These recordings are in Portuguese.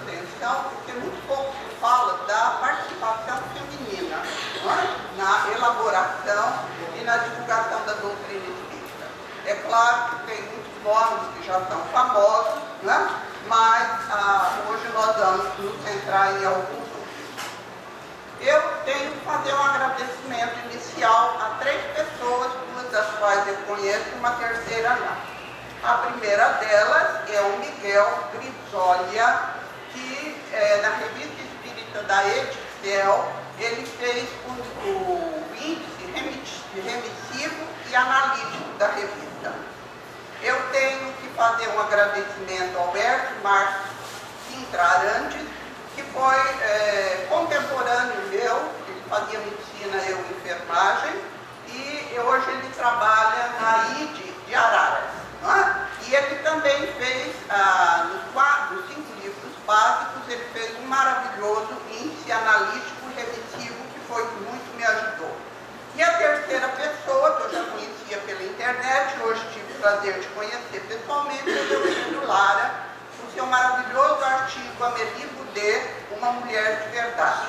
atenção porque muito pouco se fala da participação feminina, não é? Na elaboração e na divulgação da doutrina espírita. É claro que tem muitos nomes que já são famosos, não é? Mas hoje nós vamos nos centrar em alguns outros. Eu tenho que fazer um agradecimento inicial a 3 pessoas, 2 das quais eu conheço, uma terceira não. A primeira delas é o Miguel Grisolha, que na Revista Espírita da Edicel, ele fez o índice remissivo e analítico da revista. Eu tenho que fazer um agradecimento ao Alberto Marcos Sintra Arantes, que foi contemporâneo meu, ele fazia medicina, eu enfermagem, e hoje ele trabalha na ID de Araras. Não é? E ele também fez, nos 5 livros básicos, ele fez um maravilhoso índice analítico remissivo que foi muito me ajudou. E a terceira pessoa, que eu já conhecia pela internet, hoje tive o prazer de conhecer pessoalmente, é o Eugênio Lara, o seu maravilhoso artigo Amélie Boudet, Uma Mulher de Verdade.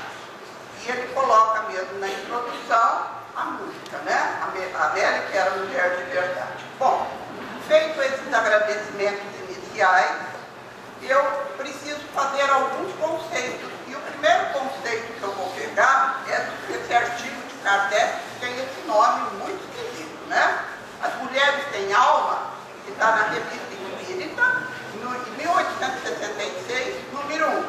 E ele coloca mesmo na introdução a música, né? A Amélie, que era mulher de verdade. Bom, feito esses agradecimentos iniciais, eu preciso fazer alguns conceitos. E o primeiro conceito que eu vou pegar é esse artigo de Kardec, que tem esse nome muito esquisito, né? As Mulheres Têm Alma, que está na Revista Espírita, em 1866, número 1.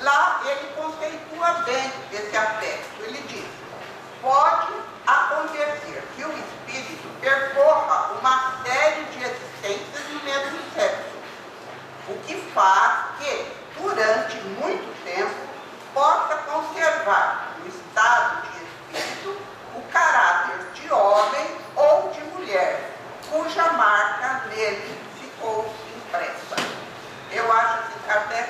Lá ele conceitua bem esse aspecto. Ele diz: pode acontecer que o espírito percorra uma série de existências no mesmo sexo, o que faz que, durante muito tempo, possa conservar no estado de espírito o caráter de homem ou de mulher, cuja marca nele ficou impressa. Eu acho que Kardec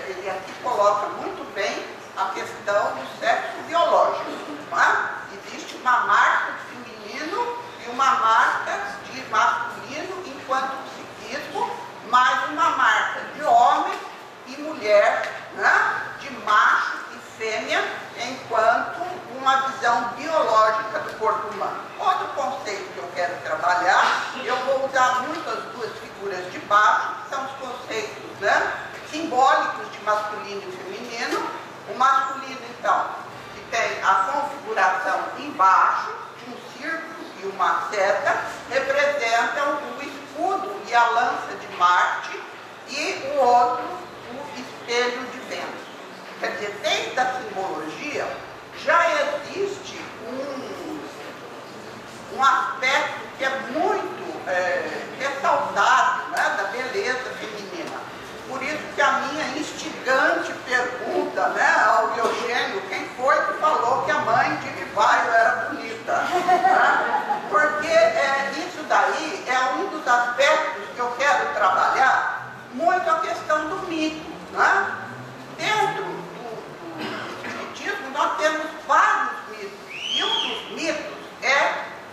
ele aqui coloca muito bem a questão do sexo biológico. Não é? Existe uma marca de feminino e uma marca de masculino enquanto psiquismo, mais uma marca de homem e mulher, né? De macho e fêmea, enquanto uma visão biológica do corpo humano. Outro conceito que eu quero trabalhar, eu vou usar muito as 2 figuras de baixo, que são os conceitos, né, simbólicos de masculino e feminino. O masculino, então, que tem a configuração embaixo, de um círculo e uma seta, representam o escudo e a lança de Marte, e o outro, o espelho de Vênus. Quer dizer, dentro da simbologia, já existe um aspecto que é muito ressaltado, né, da beleza feminina. Por isso que a minha instigante pergunta, né, ao Eugênio, quem foi que falou que a mãe de Rivaio era bonita? Né? Porque isso daí é um dos aspectos que eu quero trabalhar muito a questão do mito. Né? Dentro do espiritismo nós temos vários mitos, e um dos mitos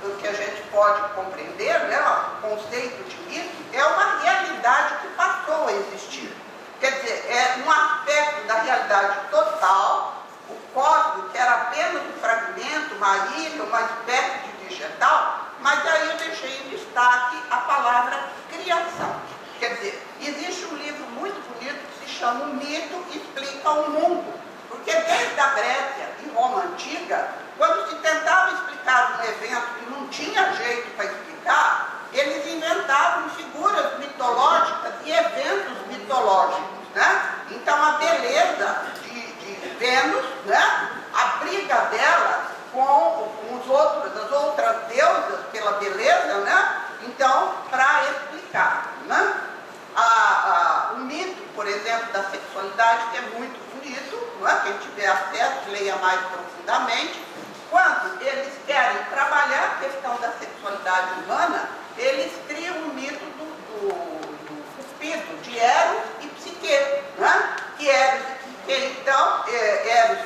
o que a gente pode compreender, né, o conceito de mito, é uma realidade que passou a existir. Quer dizer, é um aspecto da realidade total, o cosmos, que era apenas um fragmento, uma ilha, uma espécie de vegetal, mas aí eu deixei em destaque a palavra criação. Quer dizer, existe um livro muito bonito que se chama O Mito Explica o Mundo, porque desde a Grécia e Roma Antiga, quando se tentava explicar um evento que não tinha jeito para explicar, eles inventavam figuras mitológicas e eventos mitológicos, né? Então a beleza de Vênus, né? A briga dela com as outras deusas pela beleza, né? Então, para explicar, né? O mito, por exemplo, da sexualidade, que é muito bonito, não é? Quem tiver acesso, leia mais profundamente. Quando eles querem trabalhar a questão da sexualidade humana, eles criam o mito do Cupido, de Eros e Psique, né? Que Eros e Psique, então, Eros,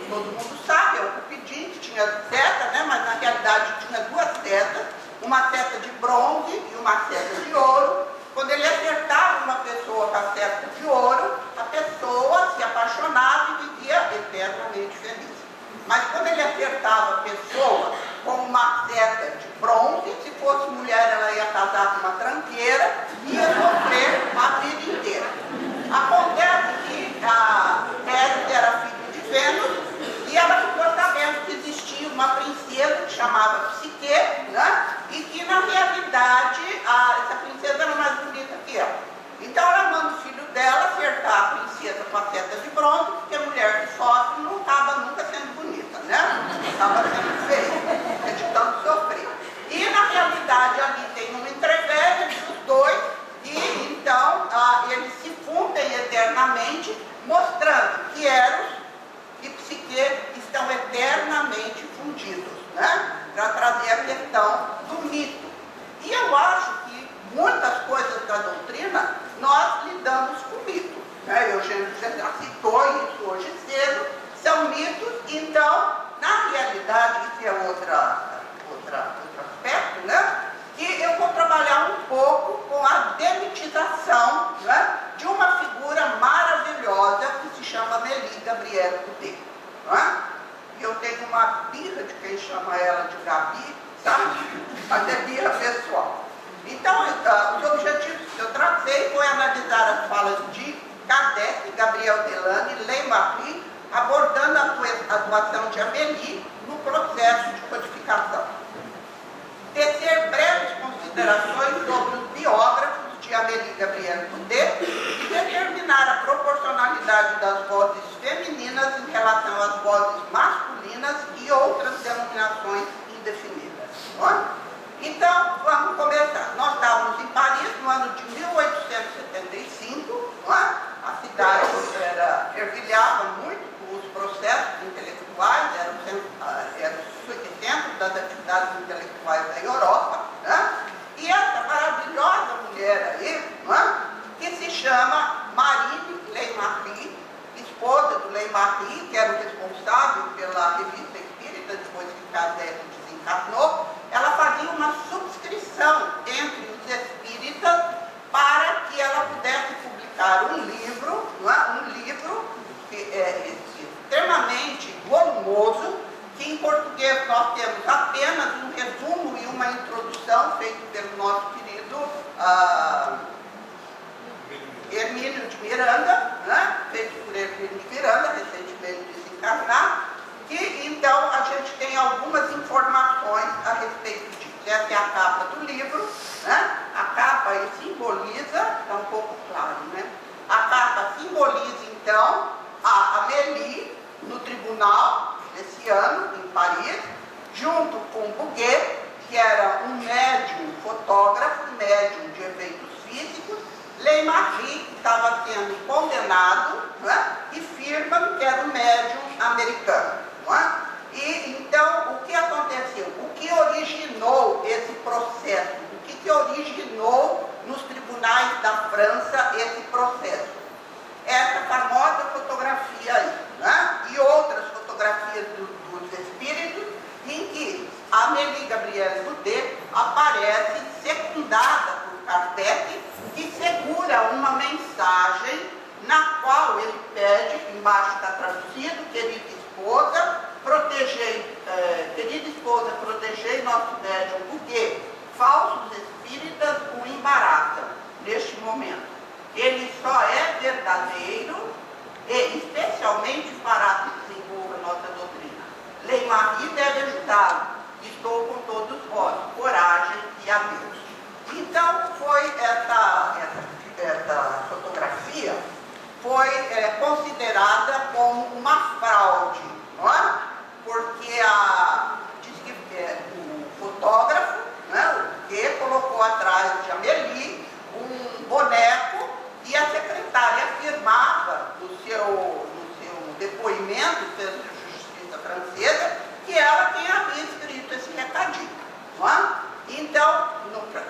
todo mundo sabe, é o Cupidinho, que tinha seta, né? Mas na realidade tinha 2 setas, uma seta de bronze e uma seta de ouro. Quando ele acertava uma pessoa com a seta de ouro, a pessoa com a seta de bronze, porque a mulher que sofre não acaba nunca sendo bonita, né? Acaba sendo feia, de tanto sofrer. E, na realidade, ali tem um entrevero entre os dois, e então eles se fundem eternamente, mostrando que Eros e Psique estão eternamente fundidos, né? Para trazer a questão do mito. E eu acho que muitas coisas da doutrina nós lidamos com mito, né? Eugênio já citou isso hoje cedo, são mitos. Então, na realidade, isso é outro aspecto, né? Que eu vou trabalhar um pouco com a demitização, né, de uma figura maravilhosa que se chama Amélie Gabrielle Couder. Né? E eu tenho uma birra de quem chama ela de Gabi, sabe? Mas é birra pessoal. Então, os objetivos que eu tracei foi analisar as falas de Kardec, Gabriel Delane e Ley-Marie, abordando a atuação de Amélie no processo de codificação. Tecer breves considerações sobre os biógrafos de Amélie Gabrielle Couder e determinar a proporcionalidade das vozes femininas em relação às vozes masculinas e outras denominações indefinidas. Então, vamos começar. Nós estávamos em Paris no ano de 1875, a cidade fervilhava muito os processos intelectuais, era o centro das atividades intelectuais da Europa, né? E essa maravilhosa mulher aí, né, que se chama Marine Ley-Marie, esposa do Ley-Marie, que era o responsável pela Revista Espírita, depois que Kardec desencarnou, ela fazia uma subscrição entre os espíritas para que ela pudesse publicar um livro, né, um livro extremamente volumoso, que em português nós temos apenas um resumo e uma introdução feito pelo nosso querido Hermínio de Miranda, né? Feito por Hermínio de Miranda, recentemente desencarnado, que então a gente tem algumas informações a respeito disso. Essa é a capa do livro, né? A capa aí simboliza, está um pouco claro, né? A capa simboliza então a Amélie no tribunal desse ano, em Paris, junto com Bouguer, que era um médium fotógrafo, médium de eventos físicos, Ley-Marie, que estava sendo condenado, né, e Firman, que era um médium americano. Né? E então, o que aconteceu? O que originou esse processo? O que originou nos tribunais da França esse processo? Essa famosa fotografia aí, né? E outras fotografias dos espíritos, em que a Amélie Gabrielle Couder aparece secundada por Kardec, que segura uma mensagem na qual ele pede, embaixo está traduzido, querida esposa, protegei nosso médium, porque falsos espíritas o embaraçam neste momento. Ele só é verdadeiro e especialmente fará que desenvolva nossa doutrina. Ley-Marie deve ajudá-lo. Estou com todos vós. Coragem e adeus. Então, foi essa fotografia foi considerada como uma fraude, não é? Porque diz que o fotógrafo, né, que colocou atrás de Amélie um boneco, e a secretária afirmava no seu depoimento pela Justiça Francesa que ela quem havia escrito esse recadinho. Não é? Então,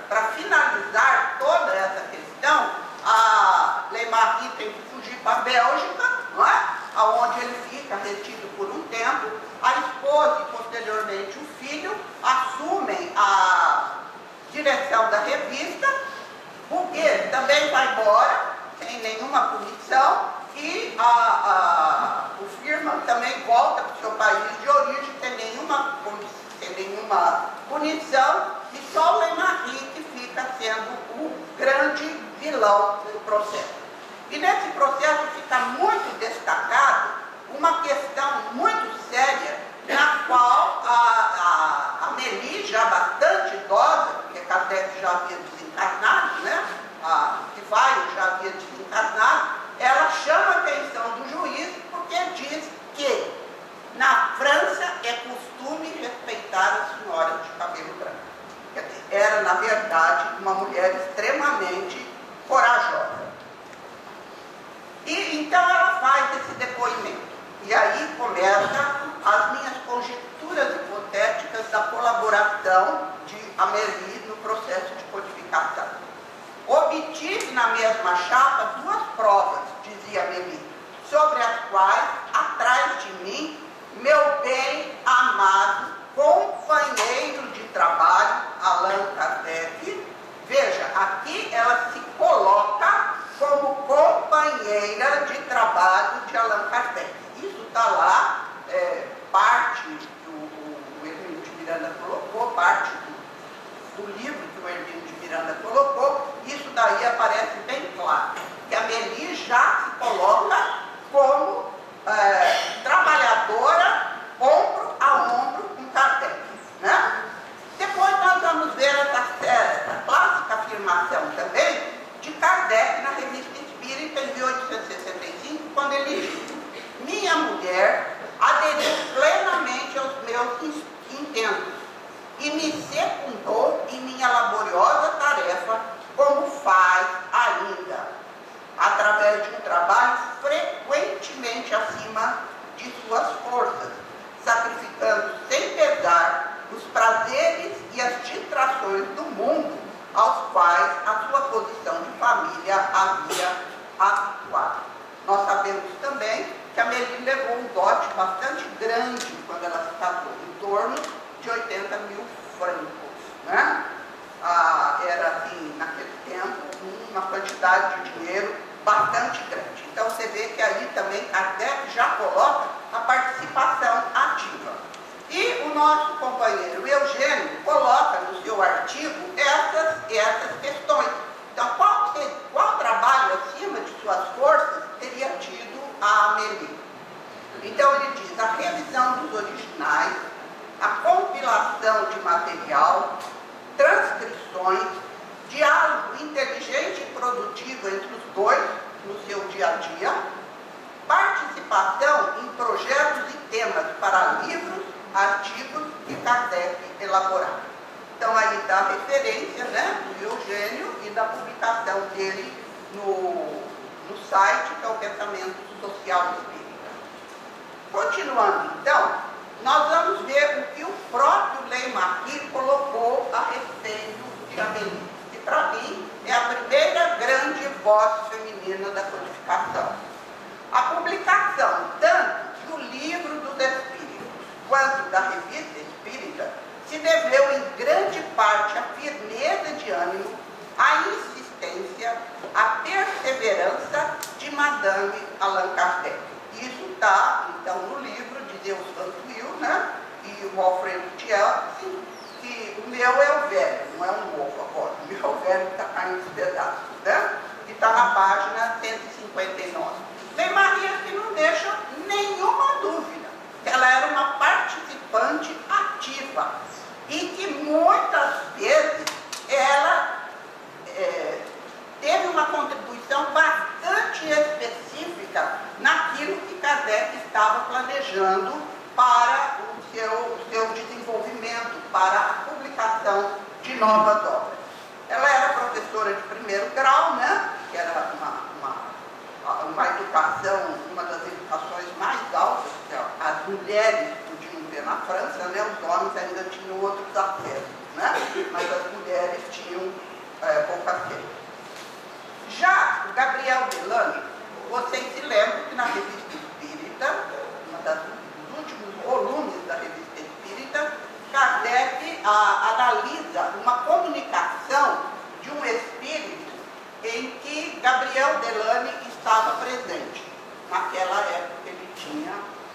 para finalizar toda essa questão, a Ley-Marie tem que fugir para a Bélgica, não é? Onde ele fica retido por um tempo. A esposa e posteriormente o filho assumem a direção da revista. Bouguer também vai embora, sem nenhuma punição, e o Firman também volta para o seu país de origem, sem nenhuma punição, e só o Ley-Marie que fica sendo o grande vilão do processo. E nesse processo fica muito destacado uma questão muito séria, na qual a Amélie, já bastante idosa, porque Kardec já havia desencarnado, né? Que vai já havia desencarnado, ela chama a atenção Então ela faz esse depoimento. E aí começam as minhas conjecturas hipotéticas da colaboração de Amélie no processo de codificação. Obtive na mesma chapa 2 provas, dizia Amélie, sobre as quais, atrás de mim, meu bem amado companheiro de trabalho, Allan Kardec. Veja, aqui ela se coloca como companheira de trabalho de Allan Kardec. Isso está lá, parte do o Hermínio de Miranda colocou, parte do livro que o Hermínio de Miranda colocou. Isso daí aparece bem claro, que a Amélie já se coloca como trabalhadora ombro a ombro com Kardec, né? Depois nós vamos ver essa clássica afirmação também de Kardec na Revista Espírita em 1865, quando ele diz: minha mulher aderiu plenamente aos meus intentos e me secundou em minha laboriosa tarefa, como faz ainda, através de um trabalho frequentemente acima de suas forças, sacrificando sem pesar os prazeres e as distrações do mundo aos quais a sua posição de família havia habituado. Nós sabemos também que a Amélie levou um dote bastante grande quando ela se casou, em torno de 80 mil francos, né? Era assim, naquele tempo, uma quantidade de dinheiro bastante grande. Então você vê que aí também Kardec já coloca a participação ativa. E o nosso companheiro Eugênio coloca no seu artigo essas questões. Então, qual trabalho acima de suas forças teria tido a Amélie? Então ele diz: a revisão dos originais, a compilação de material, transcrições, diálogo inteligente e produtivo entre os dois no seu dia a dia, participação em projetos e temas para livros, artigos que Kardec elaborava. Então aí está a referência, né, do Eugênio e da publicação dele no site, que é o Pensamento Social Espírita. Continuando então, nós vamos ver o que o próprio Leymar colocou a respeito de Amélie, que para mim é a primeira grande voz feminina da codificação. A publicação tanto do Livro dos Espíritos quanto da Revista Espírita se deveu em grande parte à firmeza de ânimo, à insistência, à perseverança de Madame Allan Kardec. Isso está, então, no livro de Deus Santuil, né? E o Alfredo Thiel, que o meu é o velho, não é um novo agora, o meu é o velho que está caindo os pedaços, né? Que está na página 159. Leymar que não deixa nenhuma dúvida que ela era uma participante ativa e que muitas vezes ela teve uma contribuição bastante específica naquilo que Kardec estava planejando para o seu desenvolvimento, para a publicação de novas obras. Ela era professora de primeiro grau, né? Que era uma educação, uma das educações mais altas que as mulheres podiam ter na França, né? Os homens ainda tinham outros acessos, né? Mas as mulheres tinham pouco acesso. Já o Gabriel Delany, vocês se lembram que na Revista Espírita, dos últimos volumes da Revista Espírita, Kardec analisa uma comunicação de um espírito em que Gabriel Delany estava presente. Naquela época ele tinha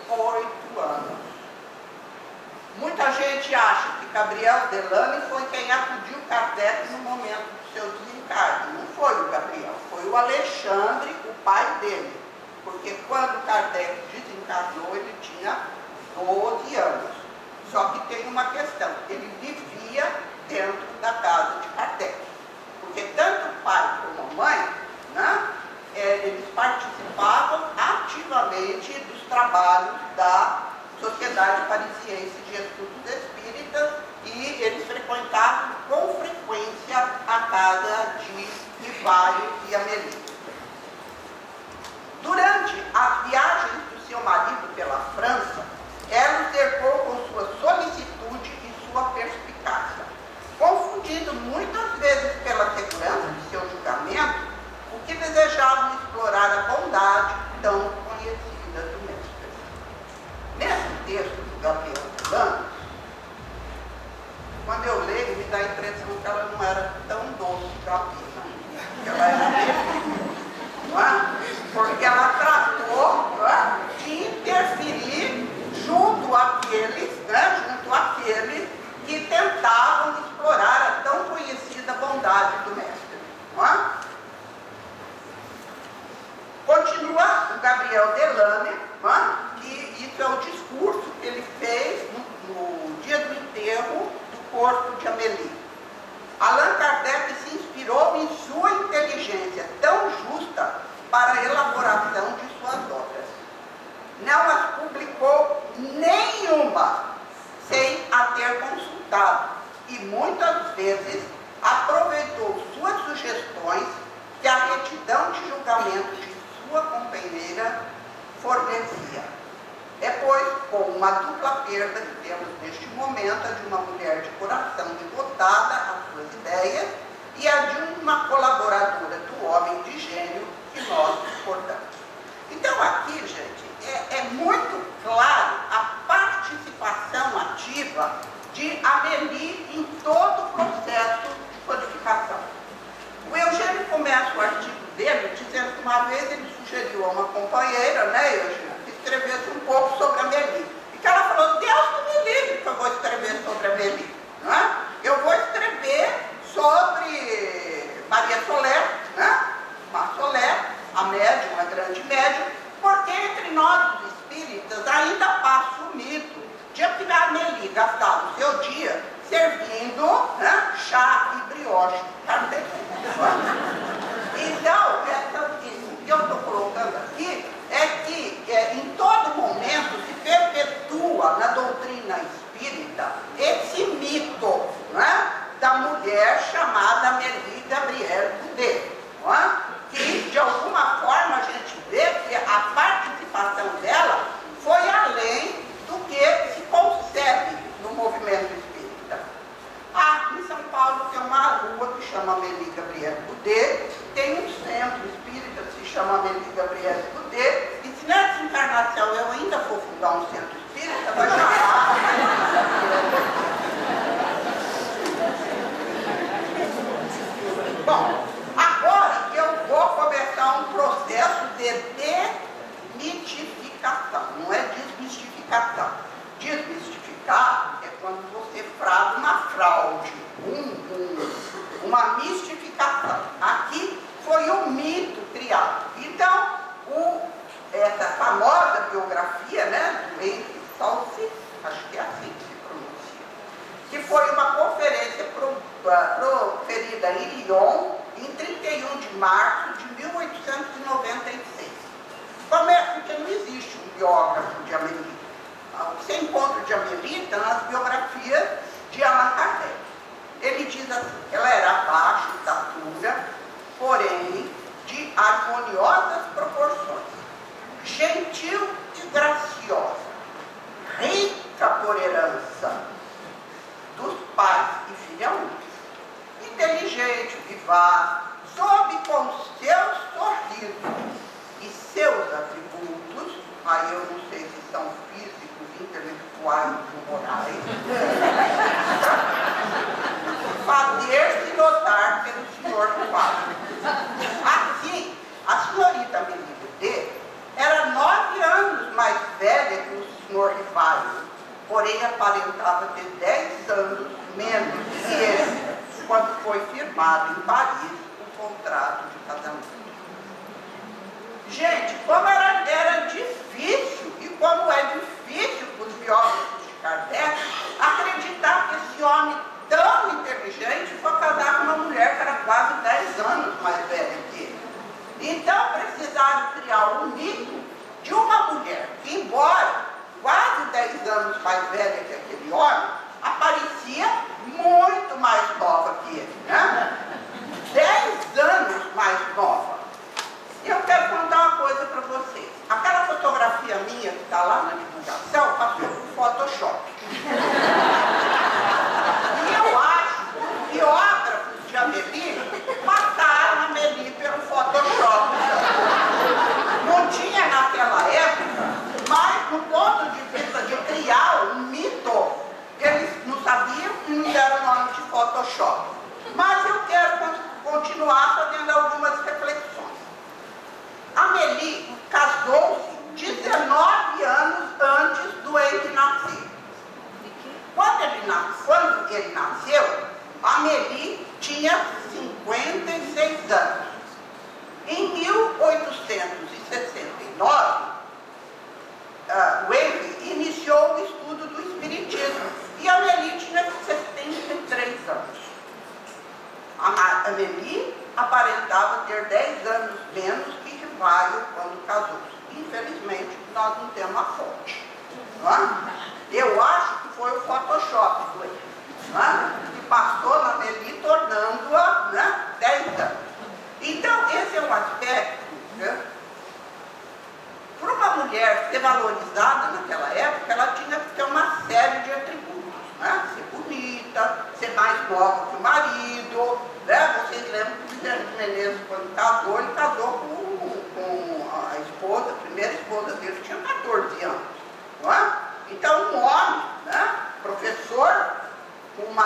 8 anos. Muita gente acha que Gabriel Delany foi quem acudiu Kardec no momento do seu desencarne. Não foi o Gabriel, foi o Alexandre, o pai dele. Porque quando Kardec desencarnou, ele tinha 12 anos. Só que tem uma questão, ele vivia dentro da casa de Kardec. Porque tanto o pai como a mãe, né, eles participavam ativamente dos trabalhos da Sociedade Parisiense de Estudos Espíritas e eles frequentavam com frequência a casa de Rivaio e Amélie. Durante conhecida do mestre. Nesse texto do Gabriel Delano, quando eu leio, me dá a impressão que ela não era tão doce capina, que ela era terrível, não é? Porque ela tratou, não é, de interferir junto àqueles que tentavam explorar a tão conhecida bondade do mestre. Não é? Continua o Gabriel Delane, não é? Que isso é o discurso que ele fez no dia do enterro do corpo de Amélie. Allan Kardec se inspirou em sua inteligência tão justa para a elaboração de suas obras. Não as publicou nenhuma sem a ter consultado e muitas vezes aproveitou suas sugestões que a retidão de julgamento de sua companheira fornecia. É, pois, com uma dupla perda que temos neste momento, a de uma mulher de coração devotada às suas ideias e a de uma colaboradora do homem de gênio que nós suportamos. Então, aqui, gente, é muito claro a participação ativa de Amélie em todo o processo de codificação. O Eugênio começa o artigo dele dizendo que uma vez ele sugeriu a uma companheira, né, Eugênio, que escrevesse um pouco sobre Amélie. E que ela falou: Deus que me livre que eu vou escrever sobre Amélie. Não é? Eu vou escrever sobre Maria Soler, né? Uma Soler, a médium, a grande médium, porque entre nós, os espíritas, ainda passa o mito de que a Amélie gastava o seu dia servindo, né, chá e brioche. Então, o que eu estou colocando aqui é que em todo momento se perpetua na doutrina espírita esse mito, né, da mulher chamada Amélie Gabrielle Goudet, não é? Que de alguma forma a gente vê que a participação dela foi além do que se concebe no movimento espírita. Em São Paulo tem uma rua que chama Amélie Gabrielle Goudet, tem um centro espírita que se chama Amélie Gabrielle Goudet, e se nessa encarnação eu ainda for fundar um centro espírita, vai chamar Bom, agora eu vou começar um processo de demitificação, não é desmistificação. Desmistificar é quando você fraga uma fraude, uma mistificação. Aqui foi um mito criado. Então, essa famosa biografia, né, do Henri Salsi, acho que é assim que se pronuncia, que foi uma conferência proferida em Lyon em 31 de março de 1896. Começa porque não existe um biógrafo de Amélie. Você encontra de Amélie está nas biografias de Allan Kardec. Ele diz assim: ela era baixa de estatura, porém de harmoniosas proporções, gentil e graciosa, rica por herança dos pais e filha única, inteligente, vivaz, sob com seus sorrisos e seus atributos, aí eu não sei se são físicos, intelectuais ou morais, fazer-se notar pelo senhor quadro. Assim, a senhorita Amélie Goudet era 9 anos mais velha que o senhor Rivaio, porém aparentava ter 10 anos menos que ele, quando foi firmado em Paris o contrato de casamento. Gente, como era difícil, e como é difícil para os biógrafos de Kardec acreditar que esse homem tão inteligente foi casar com uma mulher que era quase 10 anos mais velha que ele. Então precisaram criar um mito de uma mulher que, embora quase 10 anos mais velha que aquele homem, aparecia muito mais nova que ele, né? 10 anos mais nova. E eu quero contar uma coisa para vocês. Aquela fotografia minha que está lá na divulgação passou por Photoshop. E eu acho que biógrafos de Amélie passaram a Amélie pelo Photoshop. Não tinha naquela época passou aí, né? E passou na Meli, tornando-a, né, 10 anos. Então, esse é um aspecto, né? Para uma mulher ser valorizada naquela época, ela tinha que ter uma série de atributos, né? Ser bonita, ser mais nova que o marido, né? Vocês lembram que o Vicente Menezes, quando casou, ele casou com a esposa, a primeira esposa dele, que tinha 14 anos, não é? Então, um homem, né, professor, com um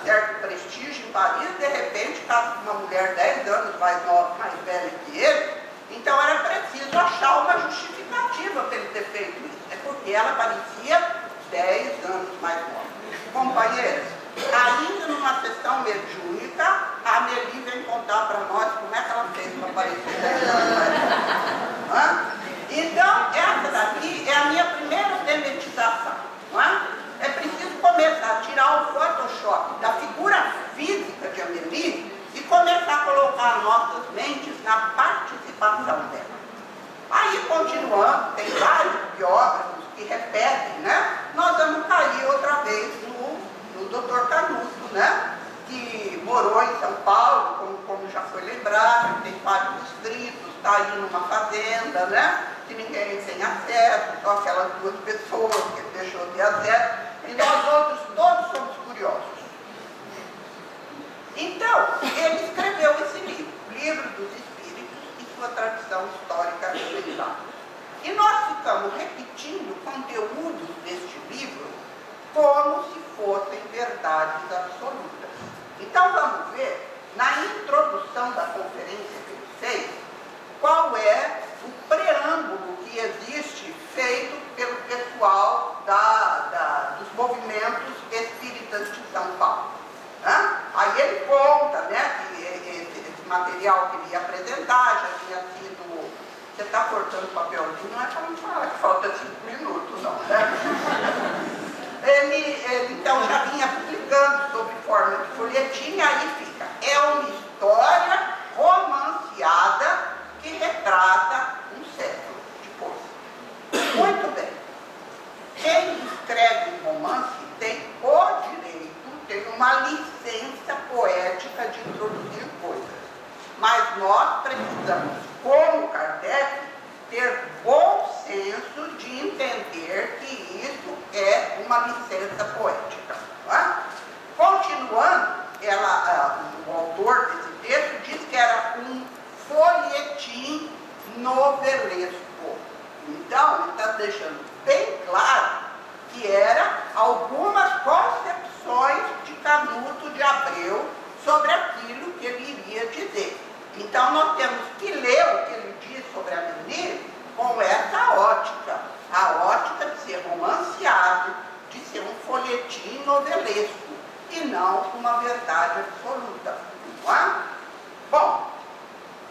certo prestígio em Paris, de repente casa com uma mulher 10 anos mais nova, mais velha que ele. Então era preciso achar uma justificativa para ele ter feito isso. É porque ela parecia 10 anos mais nova. Companheiros, ainda numa sessão mediúnica, a Meli vem contar para nós como é que ela fez para parecer 10 anos mais nova. Então, essa daqui é a minha primeira demetização. Não é? É preciso começar a tirar o Photoshop da figura física de Amélie e começar a colocar nossas mentes na participação dela. Aí, continuando, tem vários biógrafos que repetem, né? Nós vamos cair outra vez no Dr. Canuto, né? Que morou em São Paulo, como já foi lembrado, tem vários distritos, está aí numa fazenda, né? Que ninguém tem acesso, só aquelas 2 pessoas que ele deixou de acesso. E nós outros todos somos curiosos. Então, ele escreveu esse livro, Livro dos Espíritos e sua tradição histórica espiritual. E nós ficamos repetindo conteúdos deste livro como se fossem verdades absolutas. Então, vamos ver, na introdução da conferência que ele fez, qual é o preâmbulo que existe feito pelo pessoal dos movimentos espíritas de São Paulo. Né? Aí ele conta, né, que esse material que ele ia apresentar já tinha sido... Você está cortando o papelzinho, não é para não falar que falta 5 minutos, não, né? Ele então já vinha publicando sob forma de folhetim, aí fica. É uma história romanceada que retrata um século depois. Muito bem. Quem escreve um romance tem o direito, tem uma licença poética de introduzir coisas. Mas nós precisamos, como Kardec, ter bom senso de entender que isso é uma licença poética. Não é? Continuando, o autor desse texto diz que era um folhetim novelesco. Então, ele está deixando bem claro que era algumas concepções de Canuto de Abreu sobre aquilo que ele iria dizer. Então, nós temos que ler o que ele diz sobre a Amélie com essa ótica. A ótica de ser romanceado, de ser um folhetim novelesco, e não uma verdade absoluta. Não é? Bom,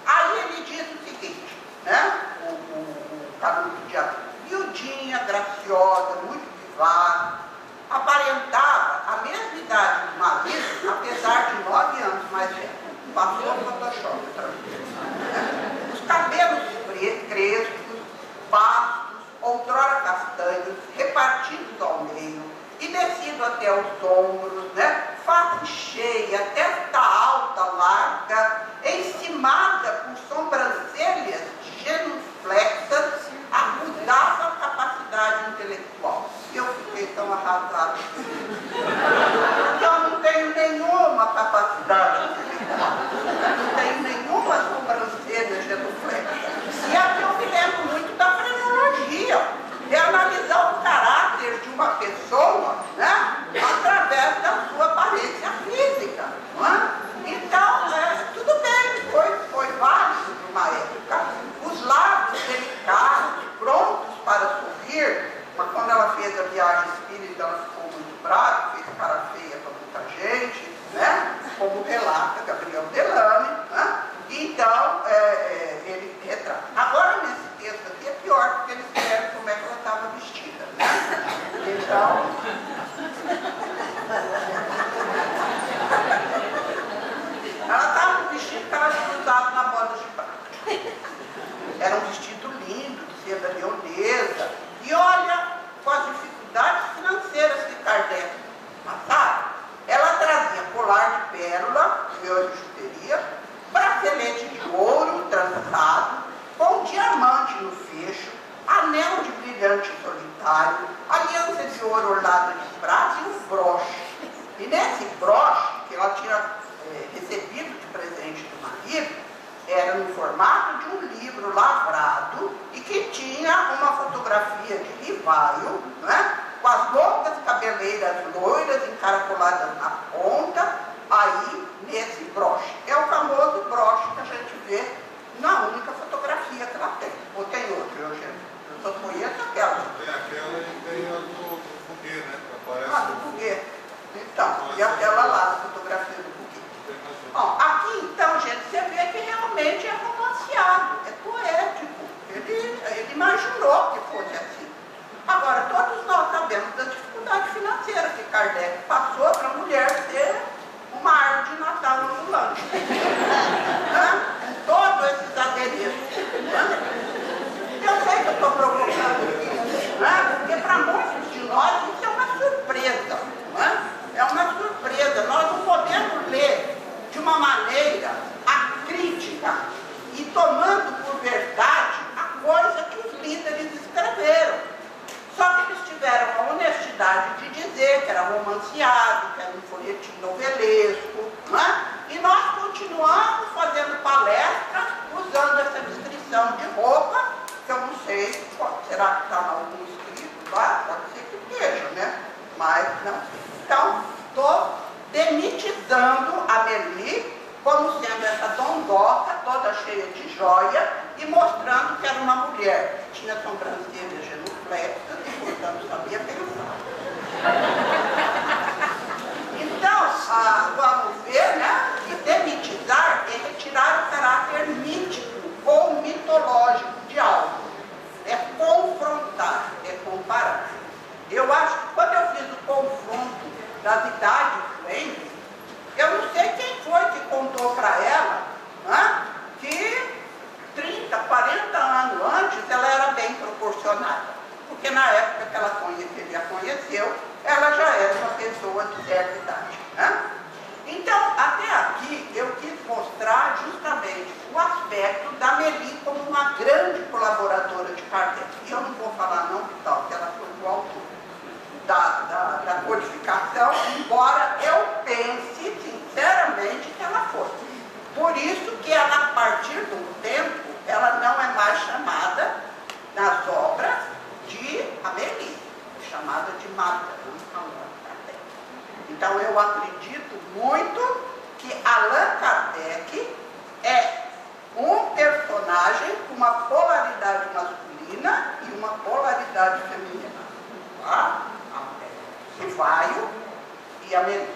aí ele diz o seguinte, né? O Canuto de Abreu. Miudinha, graciosa, muito vivaz, aparentava a mesma idade do marido, apesar de 9 anos mais velho. Passou o Photoshop para mim. Os cabelos crespos, bastos, outrora castanhos, repartidos ao meio e descido até os ombros, né? Face cheia, testa alta, larga, encimada por sobrancelhas genuflexas, acusava a capacidade intelectual. E eu fiquei tão arrasada. Porque eu não tenho nenhuma capacidade intelectual. Não tenho nenhuma sobrancelha genuflexa. E aqui eu me lembro muito da frenologia, de analisar o caráter de uma pessoa, né, através da sua aparência física. Não é? Então, tudo bem, foi válido numa época. Os lábios delicados, prontos para sorrir, mas quando ela fez a viagem espírita, ela ficou muito brava, fez cara feia para muita gente, né? Como relata Gabriel Delame, né? Então, ele retrata. Agora, nesse texto aqui é pior, porque ele escreve como é que ela estava vestida, né? Então... ela estava com o vestido que ela tinha usado na boda de prata. Era um vestido lindo, de seda leonesa. E olha, com as dificuldades financeiras que Kardec brilhante solitário, aliança de ouro orlada de prata e um broche. E nesse broche, que ela tinha recebido de presente do marido, era no formato de um livro lavrado e que tinha uma fotografia de Rivaio, né, com as longas cabeleiras loiras encaracoladas na ponta, aí nesse broche. É o famoso broche que a gente vê na única fotografia que ela tem. Ou tem outra, Eugênio? Eu só conheço aquela. Tem aquela e tem a do buquê, né? Que aparece Ah, do buquê. Então, e aquela lá, a fotografia do buquê. Bom, aqui então, gente, você vê que realmente é romanceado, é poético. Ele imaginou que fosse assim. Agora, todos nós sabemos da dificuldade financeira que Kardec passou para a mulher ter uma árvore de Natal ambulante. Todos esses adereços. Eu sei que eu estou provocando aqui, porque para muitos de nós isso é uma surpresa. É uma surpresa. Nós não podemos ler de uma maneira acrítica e tomando por verdade a coisa que os líderes escreveram. Só que eles tiveram a honestidade de dizer que era romanceado, que era um folhetim novelesco, e nós continuamos fazendo palestras usando essa descrição de roupa, que eu não sei, será que está em algum escrito lá? Pode ser que esteja, né? Mas não sei. Então, estou demitizando a Amélie como sendo essa dondoca toda cheia de joia e mostrando que era uma mulher que tinha sobrancelhas genuflexas e, portanto, sabia pensar. Então, vamos ver, né, que demitizar é retirar o caráter mítico ou mitológico de algo. É confrontar, é comparar. Eu acho que quando eu fiz o confronto das idades diferentes, eu não sei quem foi que contou para ela que 30, 40 anos antes ela era bem proporcionada. Porque na época que ele a conheceu, ela já era uma pessoa de certa idade. Então, até aqui, eu quis mostrar justamente o aspecto da Amélie como uma grande colaboradora de Kardec. E eu não vou falar não, que ela foi o autor da codificação, embora eu pense sinceramente que ela foi. Por isso que ela, a partir do tempo, ela não é mais chamada nas obras de Amélie, é chamada de Marta, Então eu acredito muito que Allan Kardec é um personagem com uma polaridade masculina e uma polaridade feminina. Tá? Rivaio e Amélie.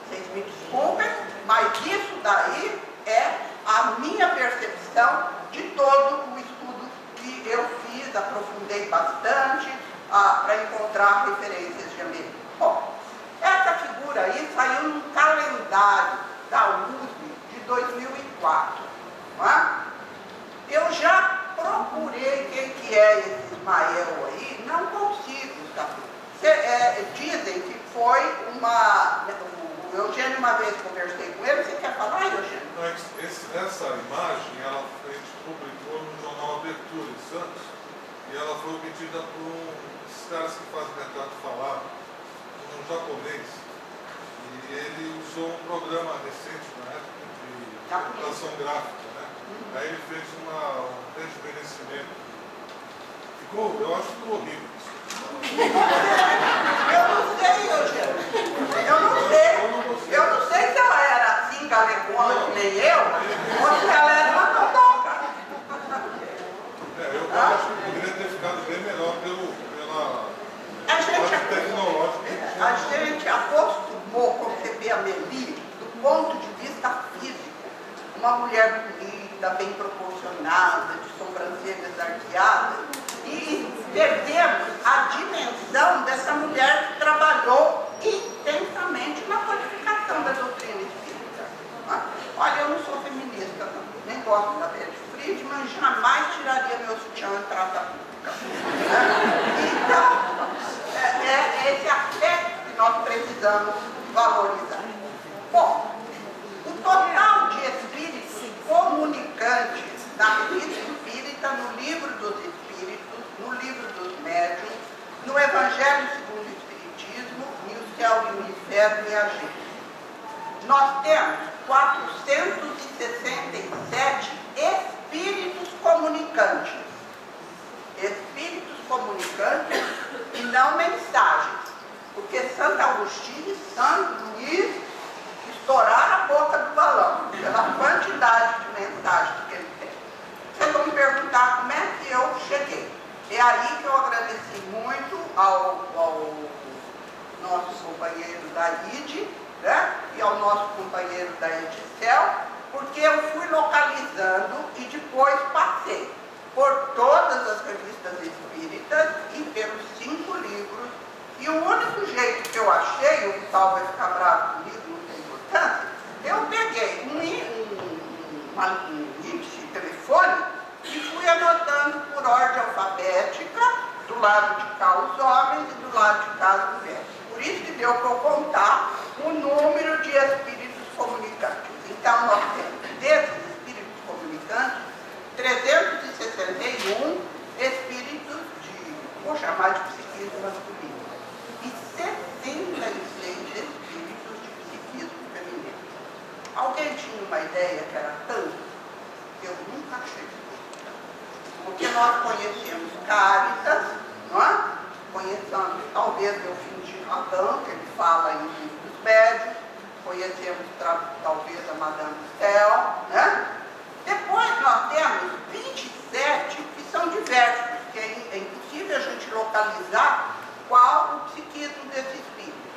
Vocês me desculpem, mas isso daí é a minha percepção de todo o estudo que eu fiz, aprofundei bastante para encontrar referências de Amélie. Bom, essa figura aí saiu num calendário da USP de 2004. Não é? Eu já procurei quem que é esse Ismael aí, não consigo saber. Dizem que foi o Eugênio, uma vez conversei com ele. Você quer falar, Eugênio? Não, essa imagem a gente publicou no jornal Abertura de Santos e ela foi obtida por esses caras que fazem retrato falado, um japonês, e ele usou um programa recente na época de computação gráfica, né? Aí ele fez um rejuvenescimento. Eu acho que ficou horrível. Eu não sei, Eugênio. Eu não sei se ela era assim, galegona, que nem eu, ou se ela era uma totoca. Eu acho que poderia ter ficado bem melhor pela parte tecnológica. A gente acostumou a conceber a Amélie do ponto de vista físico. Uma mulher bonita, bem proporcionada, de sobrancelhas arqueadas, e perdemos a dimensão dessa mulher que trabalhou intensamente na codificação da doutrina espírita. Olha, eu não sou feminista, não. Nem gosto da Beth Friedman, jamais tiraria meu sutiã em praça pública. Então, é esse aspecto que nós precisamos valorizar. Bom, o total de espíritos comunicantes na revista espírita, no livro dos espíritos, no livro dos comunicantes e não mensagens. Porque Santo Agostinho e Santo Luís estouraram a boca do balão pela quantidade de mensagens que ele tem. Vocês vão me perguntar como é que eu cheguei. É aí que eu agradeci muito ao nosso companheiro da ID, né? E ao nosso companheiro da Edicel, porque eu fui localizando e depois passei por todas as revistas espíritas e pelos 5 livros. E o único jeito que eu achei, o Vital vai ficar bravo comigo, não tem importância, eu peguei um índice telefone e fui anotando por ordem alfabética, do lado de cá os homens e do lado de cá as mulheres. Por isso que deu para eu contar o número de espíritos comunicantes. Então, nós temos desses espíritos comunicantes 361 espíritos de, vou chamar de psiquismo masculino, e 66 espíritos de psiquismo feminino. Alguém tinha uma ideia que era tanto? Eu nunca achei. Porque nós conhecemos Cáritas, não é? Conhecemos talvez o fim de Radam, que ele fala em Livros Médios, conhecemos talvez a Madame Stel, né? Depois nós temos 27 que são diversos, que é impossível a gente localizar qual o psiquismo desse espírito.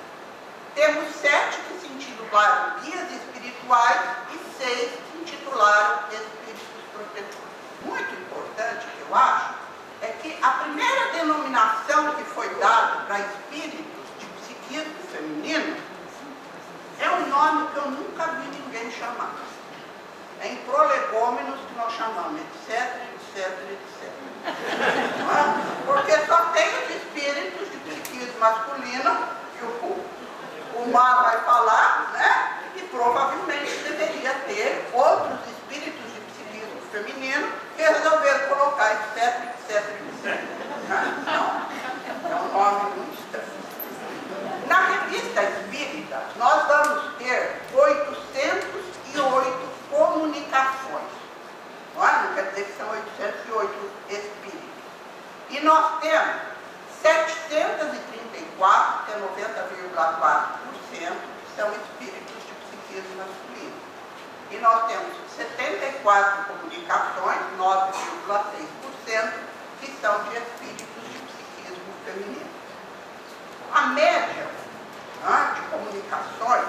Temos 7 que se intitularam guias espirituais e 6 que se intitularam espíritos protetores. Muito importante, que eu acho, é que a primeira denominação que foi dada para espíritos de psiquismo feminino é um nome que eu nunca vi ninguém chamar. É em prolegômenos que nós chamamos, etc, etc, etc. Porque só tem os espíritos de psiquismo masculino, que o Mar vai falar, né? E provavelmente deveria ter outros espíritos de psiquismo feminino que resolveram colocar etc, etc, etc. Não, é um nome muito estranho. Na revista espírita, nós vamos ter 808 comunicações. Não quer dizer que são 808 espíritos. E nós temos 734, que é 90,4%, que são espíritos de psiquismo masculino. E nós temos 74 comunicações, 9,6%, que são de espíritos de psiquismo feminino. A média de comunicações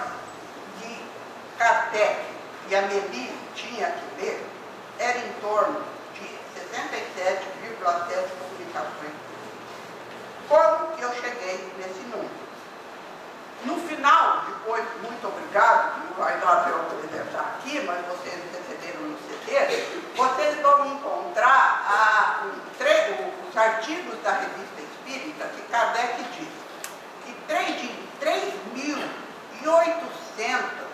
que Kardec e Amélie tinha que ler era em torno de 67,7 comunicações. Como que eu cheguei nesse número? No final, depois, muito obrigado, não vai dar para eu apresentar aqui, mas vocês receberam no CD, vocês vão encontrar os artigos da Revista Espírita que Kardec diz que 3.800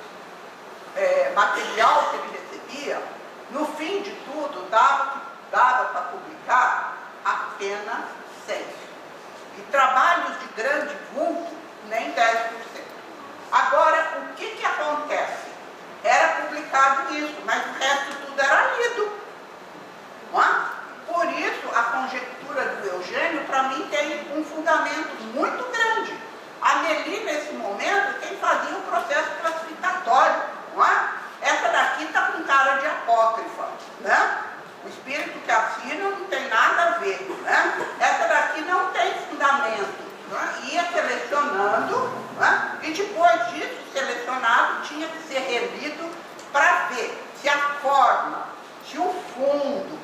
material que ele recebia, no fim de tudo, dava para publicar apenas 6. E trabalhos de grande vulto, nem 10%. Agora, o que acontece? Era publicado isso, mas o resto tudo era lido. Não é? Por isso, a conjectura do Eugênio, para mim, tem um fundamento muito grande. A Amélie, nesse momento, quem fazia o processo classificatório, não é? Essa daqui está com cara de apócrifa, né? O espírito que assina não tem nada a ver, né? Essa daqui não tem fundamento, né? Ia selecionando, né? E depois disso, selecionado, tinha que ser relido para ver se a forma, se o fundo,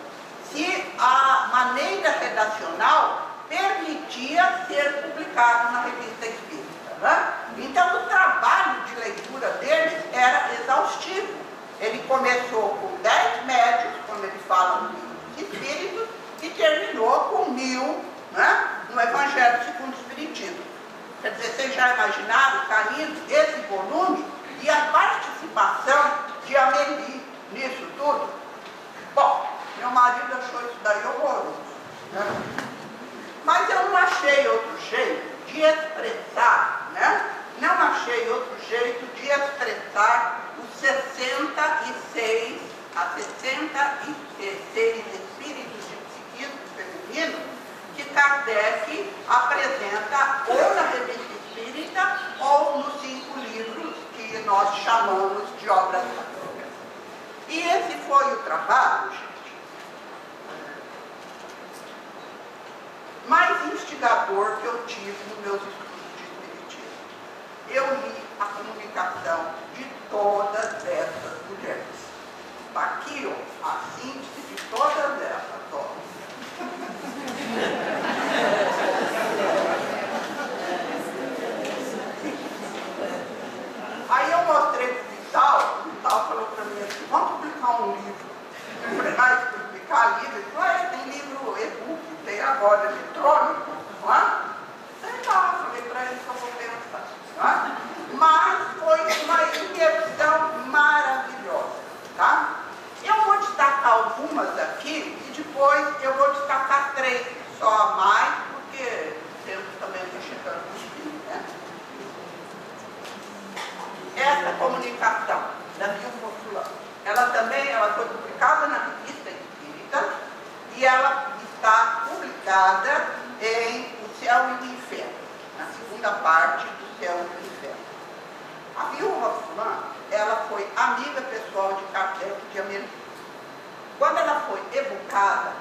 se a maneira redacional permitia ser publicado na Revista Espírita, né? Então, o trabalho de leitura deles era exaustivo. Ele começou com 10 médios, quando ele fala no livro dos Espíritos, e terminou com 1000, né, no Evangelho segundo o Espiritismo. Quer dizer, vocês já imaginaram o tamanho desse volume e a participação de Amélie nisso tudo? Bom, meu marido achou isso daí horroroso, né? Mas eu não achei outro jeito de expressar, né? Não achei outro jeito de expressar os 66 espíritos de psiquismo feminino que Kardec Kardec apresenta ou na Revista Espírita ou nos 5 livros que nós chamamos de obras sacras. E esse foi o trabalho, gente, mais instigador que eu tive nos meus estudos de Espiritismo. Eu li a comunicação de todas essas mulheres. Está aqui, ó, a síntese de todas essas, ó. Aí eu mostrei para o Vital falou para mim assim, vamos publicar um livro. Eu falei, mas publicar livro? Ele falou, tem livro e-book, tem agora eletrônico, não é? Sei lá, falei para ele que eu vou pensar. Não é? Mas foi uma imersão maravilhosa, tá? Eu vou destacar algumas aqui e depois eu vou destacar 3 só a mais, porque o tempo também está chegando no fim, né? Essa comunicação da Viúva Fulana, ela foi publicada na Revista Espírita e ela está publicada em O Céu e o Inferno, na segunda parte do Céu e o Inferno. A Viúva Fulana, ela foi amiga pessoal de Kardec e de Amélie. Quando ela foi evocada,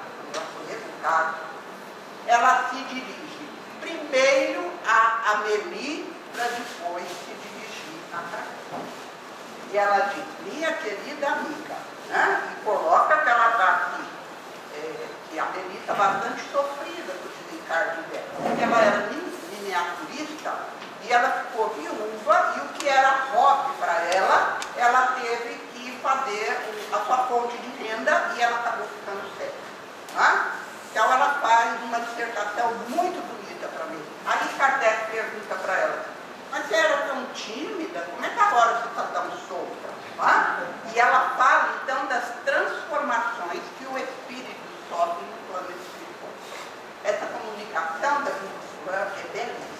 ela se dirige primeiro a Amélie para depois se dirigir a Kardec. E ela diz, minha querida amiga, né? E coloca que ela está aqui, que a Amélie está bastante sofrida com o desencarne dela, porque ela era miniaturista e ela ficou viúva e o que era hobby para ela, ela teve que fazer a sua fonte de renda e ela acabou ficando cega. Né? Então ela faz uma dissertação muito bonita para mim. Aí Kardec pergunta para ela, mas você era tão tímida, como é que agora você está tão solta? Né? E ela fala então das transformações que o espírito sofre no plano espiritual. Essa comunicação da Viúva é belíssima.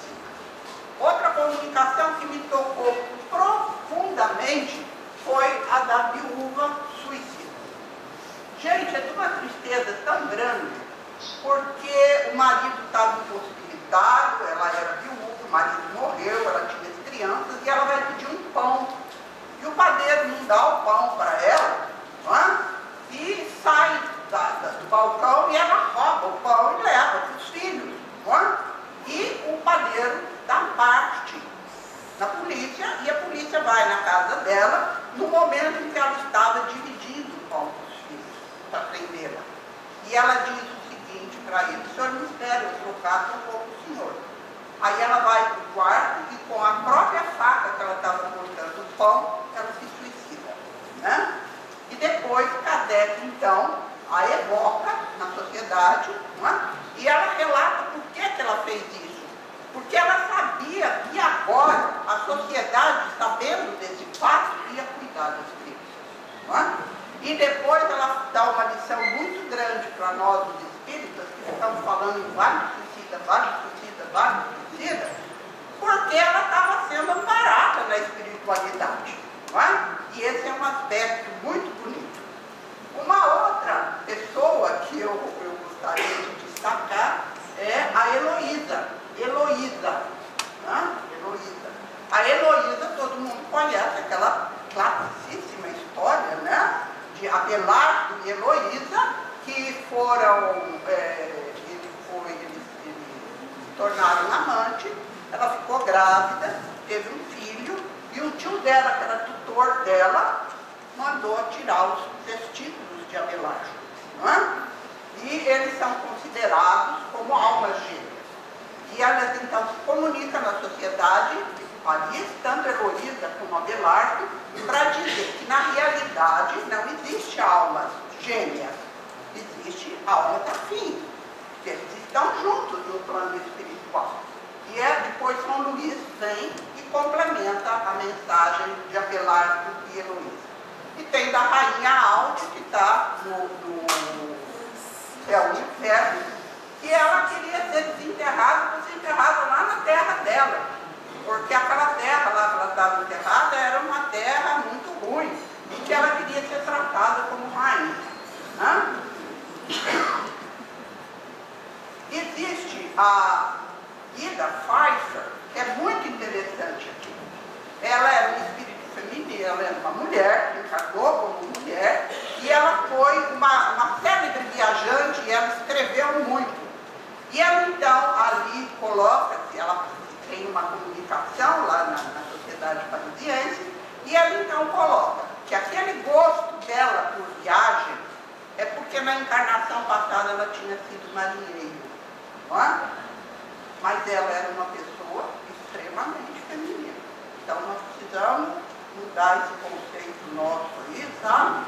Outra comunicação que me tocou profundamente foi a da viúva suicida. Gente, é de uma tristeza tão grande, porque o marido estava impossibilitado, ela era viúva, o marido morreu, ela tinha as crianças e ela vai pedir um pão. E o padeiro não dá o pão para ela, não é? E sai do balcão e ela rouba o pão e leva para os filhos, não é? E o padeiro dá parte na polícia e a polícia vai na casa dela no momento em que ela estava dividindo o pão com os filhos para prendê-la. E ela diz o seguinte para ele, o senhor me espera, eu trocar, eu vou com o senhor. Aí ela vai para o quarto e com a própria faca que ela estava cortando o pão, ela se suicida. Né? E depois Kardec, então, a evoca na sociedade, não é? E ela relata por que ela fez isso. Porque ela sabia que agora a sociedade, sabendo desse fato, ia cuidar das crianças. Não é? E depois ela dá uma lição muito grande para nós, os espíritas, que estamos falando em vários suicidas, porque ela estava sendo amparada na espiritualidade. Não é? E esse é um aspecto muito bonito. Uma outra pessoa que eu gostaria de destacar é a Heloísa. Né? A Heloísa, todo mundo conhece aquela classicíssima história, né? De Abelardo e Heloísa, que eles se tornaram amantes, ela ficou grávida, teve um filho, e o tio dela, que era tutor dela, mandou tirar os testículos de Abelardo. Não é? E eles são considerados como almas gêmeas. E elas então se comunicam na sociedade de Paris, tanto Heloísa como Abelardo, para dizer que na realidade não existe almas gêmeas, existe almas afins, que eles estão juntos no plano espiritual. E depois São Luís vem e complementa a mensagem de Abelardo e Heloísa. E tem da Rainha Alde, que está no Céu e Inferno, que ela queria ser desenterrada lá na terra dela, porque aquela terra lá que ela estava enterrada era uma terra muito ruim, e que ela queria ser tratada como rainha. Né? Existe existe a Ida Pfeiffer, que é muito interessante aqui. Ela era um espírito feminino, ela era uma mulher, que encarnou como mulher, e ela foi uma célebre viajante, e ela escreveu muito. E ela então ali coloca-se, ela tem uma comunicação lá na Sociedade Parisiense, e ela então coloca que aquele gosto dela por viagem é porque na encarnação passada ela tinha sido marinheira, não é? Mas ela era uma pessoa extremamente feminina. Então nós precisamos mudar esse conceito nosso aí, sabe?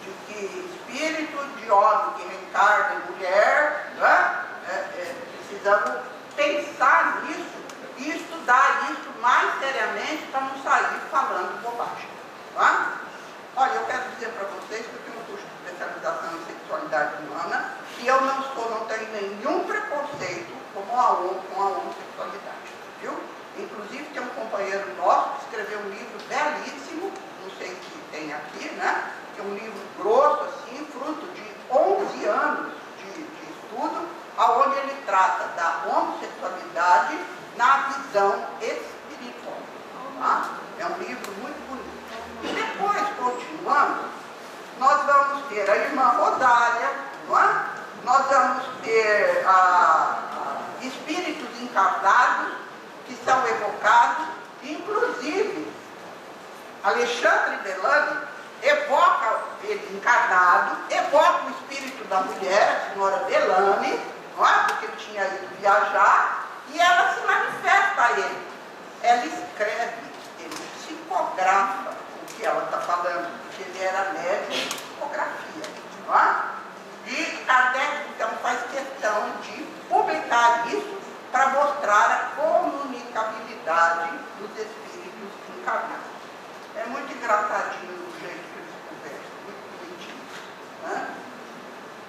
De que espírito de homem que reencarna em mulher, não é? Precisamos pensar nisso e estudar isso mais seriamente para não sair falando bobagem. Tá? Olha, eu quero dizer para vocês que eu tenho um curso de especialização em sexualidade humana e eu não tenho nenhum preconceito com a homossexualidade, viu? Inclusive tem um companheiro nosso que escreveu um livro belíssimo, não sei se tem aqui, né? Que é um livro grosso, assim, fruto de 11 anos de estudo, onde ele trata da homossexualidade na visão espiritual. Tá? É um livro muito bonito. E depois, continuando, nós vamos ter a irmã Rosália, não é? Nós vamos ter espíritos encarnados que são evocados, inclusive Alexandre Delane evoca ele encarnado, evoca o espírito da mulher, a senhora Delane, não é? Porque ele tinha ido viajar, e ela se manifesta a ele. Ela escreve, ele psicografa o que ela está falando, porque ele era médium de psicografia, não é? E Kardec, então, faz questão de publicar isso para mostrar a comunicabilidade dos espíritos encarnados. É muito engraçadinho o jeito que eles conversam, muito bonitinho, né?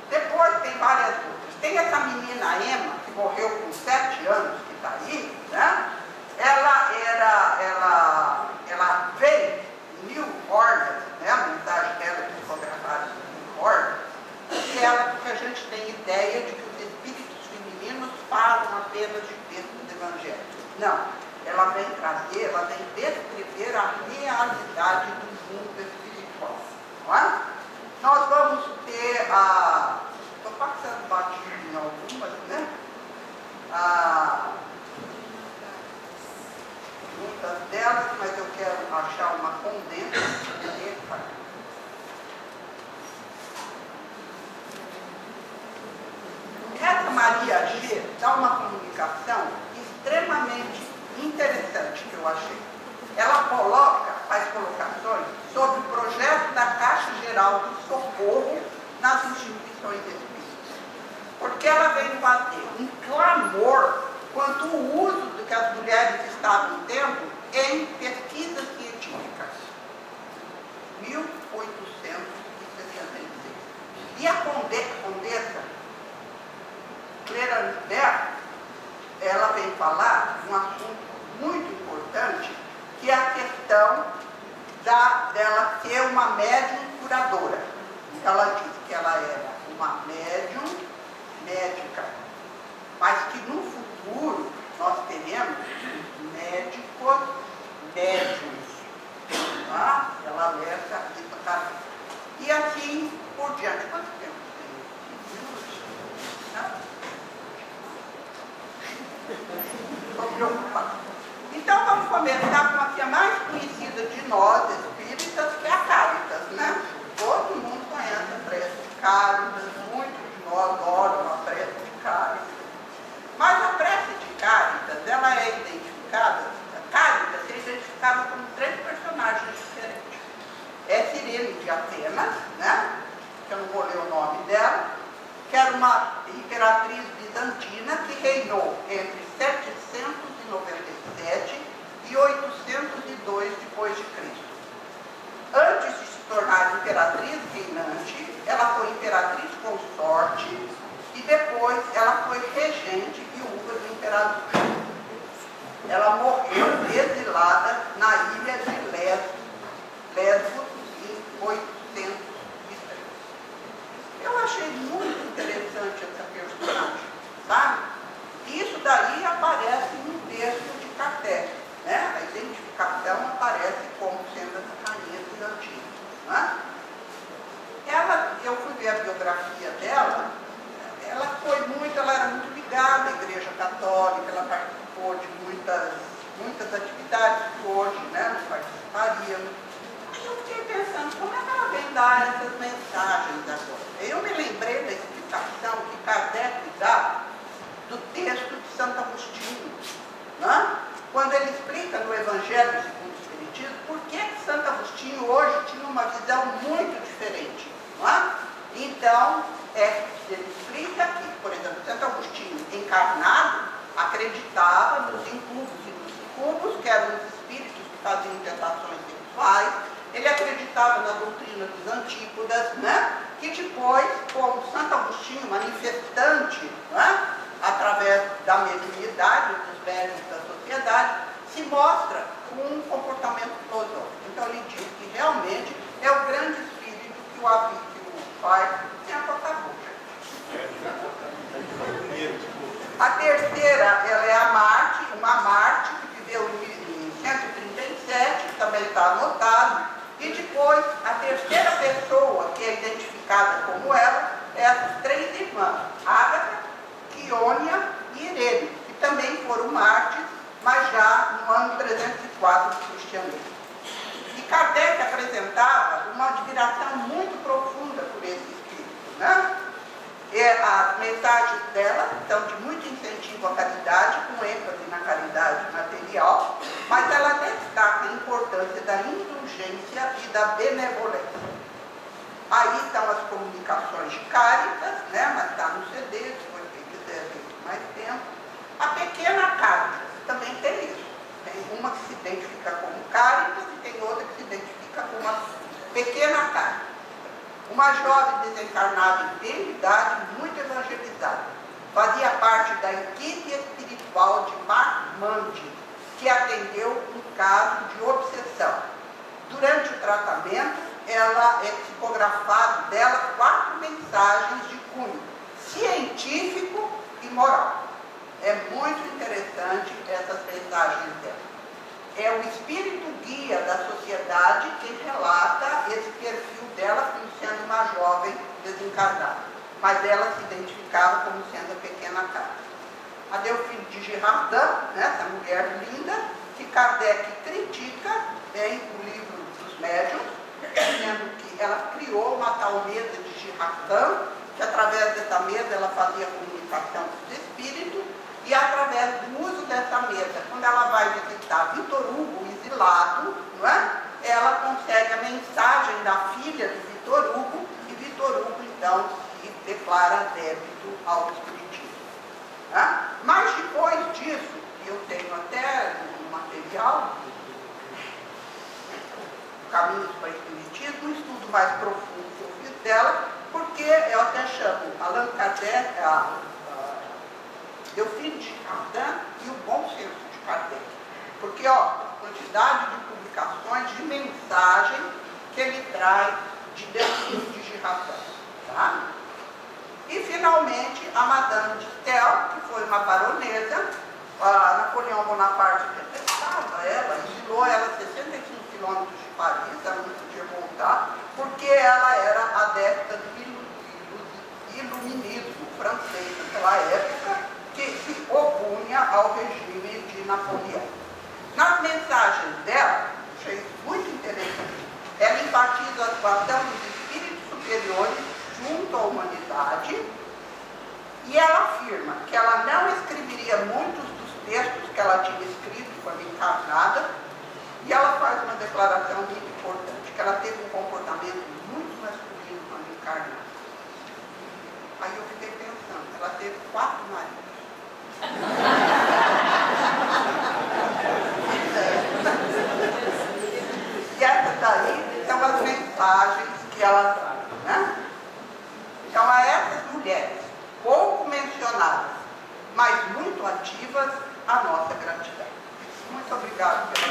Depois tem várias outras. Tem essa menina Emma, que morreu com 7 anos, que está aí, né? Ela veio em New Orleans, né? A mensagem dela é psicografada em New Orleans, porque a gente tem ideia de que os espíritos femininos falam apenas de textos evangélicos. Não, ela vem trazer, ela vem descrever a realidade do mundo espiritual, não é? Nós vamos ter estou passando batido em algumas, né? Muitas delas, mas eu quero achar uma condensa. Essa Maria G dá uma comunicação extremamente interessante que eu achei. Ela faz colocações sobre o projeto da Caixa Geral do Socorro nas instituições espíritas. Porque ela vem fazer um clamor quanto ao uso do que as mulheres estavam tendo em pesquisas científicas. 1866. E a condessa Cleranberg, ela vem falar de um assunto muito importante, que é a questão dela ser uma médium curadora. Ela diz que ela era uma médica, mas que no futuro nós teremos médicos médiums. Tá? Ela alerta isso a cabeça. E assim por diante. Quanto tempo tem? Estou preocupada. Então vamos começar com a que é mais conhecida de nós, espíritas, que é a Cáritas, né? Todo mundo conhece a prece de Cáritas, muitos de nós oram a prece de Cáritas. Mas a prece de Cáritas, ela é identificada, a Cáritas é identificada como 3 personagens diferentes. É Cirene de Atenas, né? Que eu não vou ler o nome dela, que era uma imperatriz bizantina que reinou entre 797 e 802 depois de Cristo. Antes de se tornar imperatriz reinante, ela foi imperatriz consorte e depois ela foi regente viúva do imperador. Ela morreu exilada na ilha de Lesbos em 803. Eu achei muito interessante essa personagem, sabe? daí aparece no texto de Kardec, né? A identificação aparece como sendo essa rainha bizantina, né? Eu fui ver a biografia dela, ela era muito ligada à Igreja Católica, ela participou de muitas atividades que hoje, né, não participaríamos. Aí eu fiquei pensando, como é que ela vem dar essas mensagens agora? Eu me lembrei da explicação que Kardec dá do texto de Santo Agostinho, né? Quando ele explica no Evangelho segundo o Espiritismo, por que Santo Agostinho hoje tinha uma visão muito diferente, não é? Então, ele explica que, por exemplo, Santo Agostinho, encarnado, acreditava nos incubos e nos sucubos, que eram os espíritos que faziam tentações sexuais. Ele acreditava na doutrina dos antípodas, né? Que depois, como Santo Agostinho, manifestante, né, através da mediunidade, dos médiuns da sociedade, se mostra com um comportamento filosófico. Então ele diz que realmente é o grande espírito que o pai tem a porta-boca. A terceira, ela é a Marte, uma Marte que viveu em 137, também está anotado. E depois, a terceira pessoa que é identificada como ela é as três irmãs, Ágata, Quíonia e Irene, que também foram mártires, mas já no ano 304 do cristianismo. E Kardec apresentava uma admiração muito profunda por esse espírito, né? As mensagens dela são de muito incentivo à caridade, com ênfase na caridade material, mas ela destaca a importância da indulgência e da benevolência. Aí estão as comunicações de Cáritas, né? Mas está no CD, depois quem quiser ver mais tempo. A pequena Cáritas também tem isso. Tem uma que se identifica como Cáritas e tem outra que se identifica como uma pequena Cáritas. Uma jovem desencarnada em tenridade, muito evangelizada. Fazia parte da equipe espiritual de Marmande, que atendeu um caso de obsessão. Durante o tratamento, ela é psicografado dela 4 mensagens de cunho científico e moral. É muito interessante essas mensagens dela. É o espírito guia da sociedade que relata esse perfil dela como sendo uma jovem desencarnada. Mas ela se identificava como sendo a pequena Cáritas. A Delphine de Girardin, né, essa mulher linda, que Kardec critica em O Livro dos Médiuns, dizendo que ela criou uma tal mesa de Girardin, que através dessa mesa ela fazia a comunicação dos espíritos, e através do uso dessa mesa, quando ela vai visitar Vitor Hugo, exilado, não é? Ela consegue a mensagem da filha de Vitor Hugo, e Vitor Hugo, então, se declara débito ao espiritismo. Né? Mas depois disso, e eu tenho até no material, Caminhos para o Espiritismo, um estudo mais profundo que eu fiz dela, porque eu até chamo Allan Kardec, Delphine de Girardin e o bom senso de Kardec. Porque, ó, quantidade de publicações, de mensagem que ele traz de Delphine de Girardin. Tá? E, finalmente, a Madame de Staël, que foi uma baronesa, Napoleão Bonaparte detestava ela, exilou ela a 65 quilômetros de Paris, ela não podia voltar, porque ela era adepta do iluminismo francês naquela época, que se opunha ao regime de Napoleão. Nas mensagens dela, achei isso muito interessante, ela enfatiza a atuação dos espíritos superiores junto à humanidade, e ela afirma que ela não escreveria muitos dos textos que ela tinha escrito quando encarnada, e ela faz uma declaração muito importante, que ela teve um comportamento muito masculino quando encarnada. Aí eu fiquei pensando, ela teve 4 maridos. E essas daí são as mensagens que ela traz, né? Então, a essas mulheres, pouco mencionadas, mas muito ativas, a nossa gratidão. Muito obrigada pela